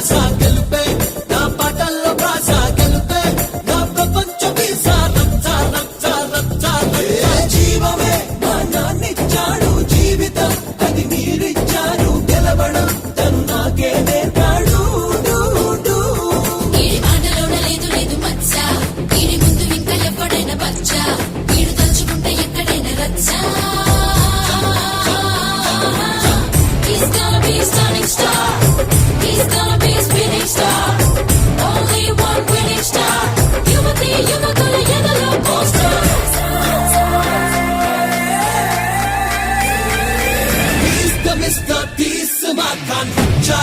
శ్వాస గెలుపే నా పాటల్లో భాష గెలుపే నా ప్రపంచ వీసా రచ్చా రచ్చా రచ్చా రచ్చా జీవమే మా నాన్నిచ్చాడు జీవితం అది మీరిచ్చారు గెలవడం తను నాకే నేర్పాడు ఈడి మాటలోన లేదు లేదు మచ్చ ఈడి ముందు ఇంకా ఎప్పుడైనా బచ్చ ఈడు తలుచుకుంటే ఎక్కడైనా రచ్చ He's gonna be a stunning star. He's gonna be a spinning star. Only one winning star. యువతి యువకుల ఎదలో poster He's the Mr. Peace, my contra.